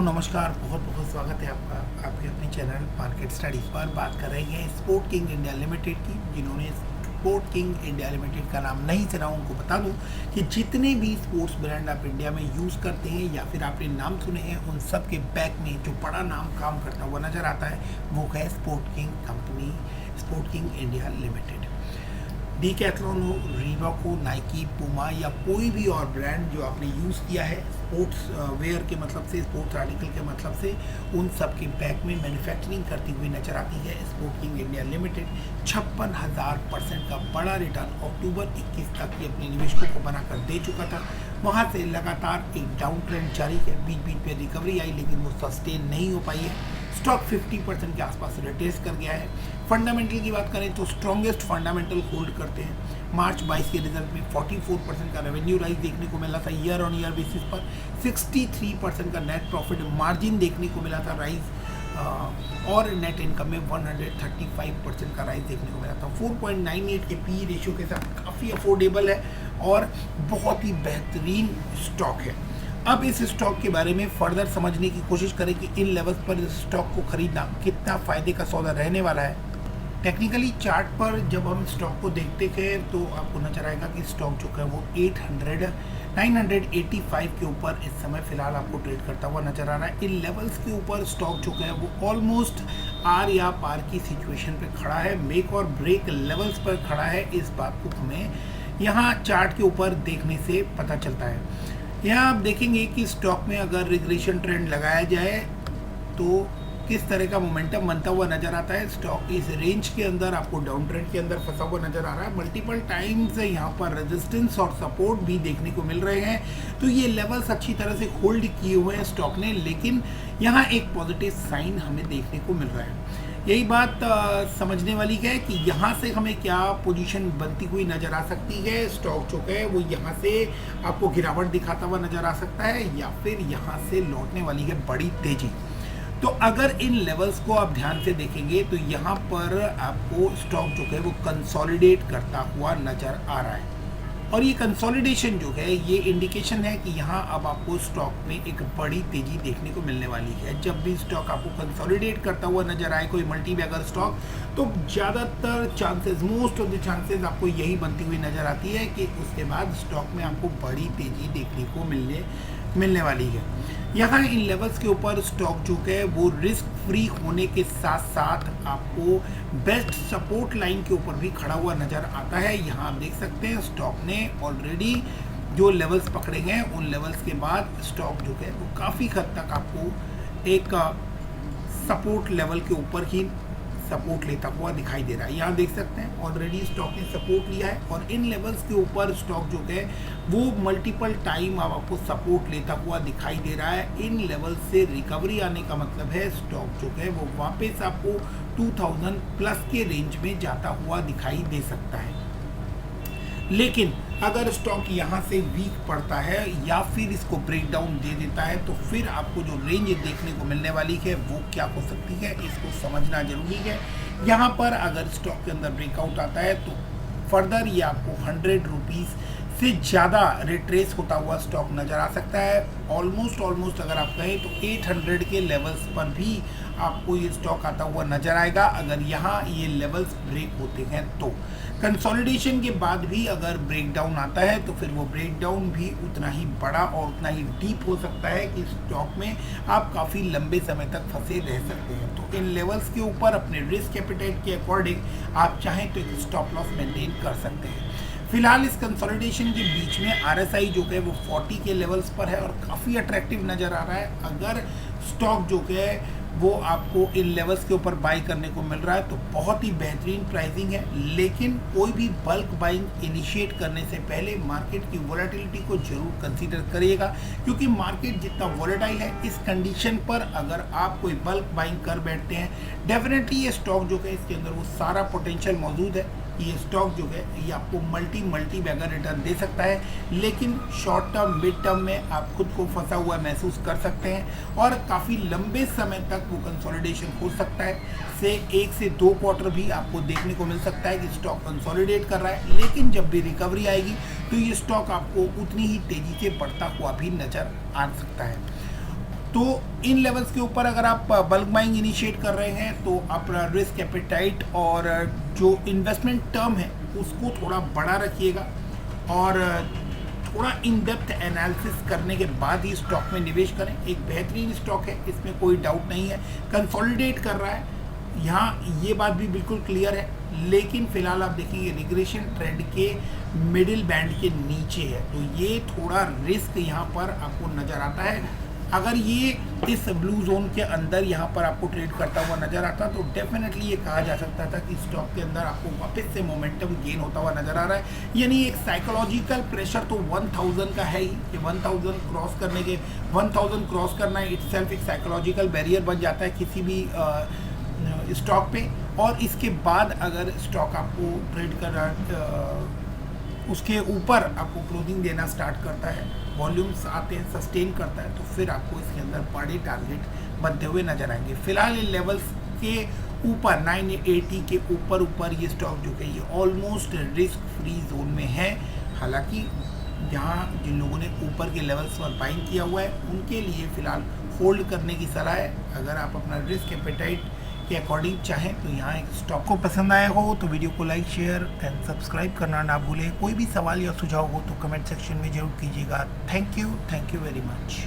नमस्कार, बहुत बहुत स्वागत है आपका आपके अपने चैनल मार्केट स्टडीज़ पर। बात कर रहे हैं स्पोर्ट किंग इंडिया लिमिटेड की। जिन्होंने स्पोर्ट किंग इंडिया लिमिटेड का नाम नहीं सुना, उनको बता दूं कि जितने भी स्पोर्ट्स ब्रांड आप इंडिया में यूज़ करते हैं या फिर आपने नाम सुने हैं, उन सब के बैक में जो बड़ा नाम काम करता हुआ नज़र आता है वो है sport king company, sport king India limited. Decathlon हो, रीबॉक हो, नाइकी, पूमा या कोई भी और ब्रांड जो आपने यूज़ किया है स्पोर्ट्स वेयर के मतलब से, स्पोर्ट्स आर्टिकल के मतलब से, उन सब के बैक में मैन्युफैक्चरिंग करती हुई नजर आती है स्पोर्ट किंग इंडिया लिमिटेड। 56,000% का बड़ा रिटर्न अक्टूबर 21 तक ये अपने निवेशकों को बनाकर दे चुका था। वहाँ से लगातार एक डाउन ट्रेंड जारी है, बीच बीच पे रिकवरी आई लेकिन वो सस्टेन नहीं हो पाई है। स्टॉक 50% के आसपास रिट्रेस कर गया है। फंडामेंटल की बात करें तो स्ट्रॉन्गेस्ट फंडामेंटल होल्ड करते हैं। मार्च 22 के रिजल्ट में 44% का रेवेन्यू राइज देखने को मिला था ईयर ऑन ईयर बेसिस पर। 63% का नेट प्रॉफिट मार्जिन देखने को मिला था राइज, और नेट इनकम में 135% का राइज देखने को मिला था। 4.98 के पी रेशियो के साथ काफ़ी अफोर्डेबल है और बहुत ही बेहतरीन स्टॉक है। अब इस स्टॉक के बारे में फर्दर समझने की कोशिश करें कि इन लेवल्स पर इस स्टॉक को खरीदना कितना फ़ायदे का सौदा रहने वाला है। टेक्निकली चार्ट पर जब हम स्टॉक को देखते हैं तो आपको नजर आएगा कि स्टॉक जो है वो 985 के ऊपर इस समय फिलहाल आपको ट्रेड करता हुआ नजर आ रहा है। इन लेवल्स के ऊपर स्टॉक जो है वो ऑलमोस्ट आर या पार की सिचुएशन पे खड़ा है, मेक और ब्रेक लेवल्स पर खड़ा है। इस बात को हमें यहाँ चार्ट के ऊपर देखने से पता चलता है। यहाँ आप देखेंगे कि स्टॉक में अगर रिग्रेशन ट्रेंड लगाया जाए तो किस तरह का मोमेंटम बनता हुआ नजर आता है। स्टॉक इस रेंज के अंदर आपको डाउन ट्रेंड के अंदर फंसा हुआ नजर आ रहा है। मल्टीपल टाइम्स यहाँ पर रेजिस्टेंस और सपोर्ट भी देखने को मिल रहे हैं। तो ये लेवल्स अच्छी तरह से होल्ड किए हुए हैं स्टॉक ने, लेकिन यहाँ एक पॉजिटिव साइन हमें देखने को मिल रहा है। यही बात समझने वाली है कि यहाँ से हमें क्या पोजीशन बनती हुई नज़र आ सकती है। स्टॉक जो है वो यहाँ से आपको गिरावट दिखाता हुआ नज़र आ सकता है या फिर यहाँ से लौटने वाली है बड़ी तेजी। तो अगर इन लेवल्स को आप ध्यान से देखेंगे तो यहाँ पर आपको स्टॉक जो है वो कंसोलिडेट करता हुआ नज़र आ रहा है, और ये कंसोलिडेशन जो है ये इंडिकेशन है कि यहाँ अब आपको स्टॉक में एक बड़ी तेजी देखने को मिलने वाली है। जब भी स्टॉक आपको कंसोलिडेट करता हुआ नजर आए कोई मल्टी बैगर स्टॉक, तो ज़्यादातर chances, most of the chances आपको यही बनती हुई नजर आती है कि उसके बाद स्टॉक में आपको बड़ी तेजी देखने को मिलने वाली है। यहाँ इन लेवल्स के ऊपर स्टॉक जो है वो रिस्क फ्री होने के साथ साथ आपको बेस्ट सपोर्ट लाइन के ऊपर भी खड़ा हुआ नज़र आता है। यहाँ आप देख सकते हैं स्टॉक ने ऑलरेडी जो लेवल्स पकड़े हैं, उन लेवल्स के बाद स्टॉक जो है वो काफ़ी हद तक आपको एक सपोर्ट लेवल के ऊपर ही सपोर्ट लेता हुआ दिखाई दे रहा है। यहाँ देख सकते हैं ऑलरेडी स्टॉक ने सपोर्ट लिया है और इन लेवल्स के ऊपर स्टॉक जो है वो मल्टीपल टाइम अब आपको सपोर्ट लेता हुआ दिखाई दे रहा है। इन लेवल से रिकवरी आने का मतलब है स्टॉक जो है वो वापस आपको 2000 प्लस के रेंज में जाता हुआ दिखाई दे सकता है। लेकिन अगर स्टॉक यहाँ से वीक पड़ता है या फिर इसको ब्रेक डाउन दे देता है तो फिर आपको जो रेंज देखने को मिलने वाली है वो क्या हो सकती है, इसको समझना जरूरी है। यहाँ पर अगर स्टॉक के अंदर ब्रेकआउट आता है तो फर्दर ये आपको 100 रुपीज़ से ज़्यादा रिट्रेस होता हुआ स्टॉक नज़र आ सकता है। ऑलमोस्ट अगर आप कहें तो 800 के लेवल्स पर भी आपको ये स्टॉक आता हुआ नज़र आएगा अगर यहाँ ये लेवल्स ब्रेक होते हैं तो। कंसोलिडेशन के बाद भी अगर ब्रेकडाउन आता है तो फिर वो ब्रेकडाउन भी उतना ही बड़ा और उतना ही डीप हो सकता है कि स्टॉक में आप काफ़ी लंबे समय तक फंसे रह सकते हैं। तो इन लेवल्स के ऊपर अपने रिस्क एपिटाइट के अकॉर्डिंग आप चाहें तो एक स्टॉप लॉस मेंटेन कर सकते हैं। फिलहाल इस कंसोलिडेशन के बीच में RSI जो है वो 40 के लेवल्स पर है और काफ़ी अट्रैक्टिव नज़र आ रहा है। अगर स्टॉक जो है वो आपको इन लेवल्स के ऊपर बाई करने को मिल रहा है तो बहुत ही बेहतरीन प्राइसिंग है। लेकिन कोई भी बल्क बाइंग इनिशिएट करने से पहले मार्केट की वोलेटिलिटी को जरूर कंसीडर करिएगा, क्योंकि मार्केट जितना वोलेटाइल है इस कंडीशन पर अगर आप कोई बल्क बाइंग कर बैठते हैं डेफिनेटली ये स्टॉक जो है इसके अंदर वो सारा पोटेंशियल मौजूद है। ये स्टॉक जो है ये आपको मल्टी बैगर रिटर्न दे सकता है, लेकिन शॉर्ट टर्म मिड टर्म में आप खुद को फंसा हुआ महसूस कर सकते हैं और काफ़ी लंबे समय तक वो कंसोलिडेशन हो सकता है। से 1 से 2 क्वार्टर भी आपको देखने को मिल सकता है कि स्टॉक कंसोलिडेट कर रहा है, लेकिन जब भी रिकवरी आएगी तो ये स्टॉक आपको उतनी ही तेज़ी से बढ़ता हुआ भी नज़र आ सकता है। तो इन लेवल्स के ऊपर अगर आप बल्क बाइंग इनिशिएट कर रहे हैं तो अपना रिस्क एपेटाइट और जो इन्वेस्टमेंट टर्म है उसको थोड़ा बड़ा रखिएगा और थोड़ा इन डेप्थ एनालिसिस करने के बाद ही स्टॉक में निवेश करें। एक बेहतरीन स्टॉक है, इसमें कोई डाउट नहीं है, कंसोलिडेट कर रहा है, यहाँ ये बात भी बिल्कुल क्लियर है। लेकिन फिलहाल आप देखेंगे रिग्रेशन ट्रेंड के मिडिल बैंड के नीचे है, तो ये थोड़ा रिस्क यहाँ पर आपको नज़र आता है। अगर ये इस ब्लू जोन के अंदर यहाँ पर आपको ट्रेड करता हुआ नज़र आता तो डेफिनेटली ये कहा जा सकता था कि स्टॉक के अंदर आपको वापस से मोमेंटम गेन होता हुआ नज़र आ रहा है। यानी एक साइकोलॉजिकल प्रेशर तो 1000 का है ही कि 1000 क्रॉस करने के 1000 क्रॉस करना इटसेल्फ एक साइकोलॉजिकल बैरियर बन जाता है किसी भी स्टॉक पे। और इसके बाद अगर स्टॉक आपको ट्रेड कर रहा उसके ऊपर आपको क्लोजिंग देना स्टार्ट करता है, वॉल्यूम्स आते हैं, सस्टेन करता है, तो फिर आपको इसके अंदर बड़े टारगेट बनते हुए नजर आएंगे। फिलहाल इन लेवल्स के ऊपर 980 के ऊपर ये स्टॉक जो है ये ऑलमोस्ट रिस्क फ्री जोन में है। हालांकि यहाँ जिन लोगों ने ऊपर के लेवल्स पर बाइंग किया हुआ है उनके लिए फ़िलहाल होल्ड करने की सलाह है। अगर आप अपना रिस्क एपेटाइट के अकॉर्डिंग चाहें तो यहाँ एक स्टॉक को पसंद आया हो तो वीडियो को लाइक शेयर एंड सब्सक्राइब करना ना भूलें। कोई भी सवाल या सुझाव हो तो कमेंट सेक्शन में ज़रूर कीजिएगा। Thank you very much.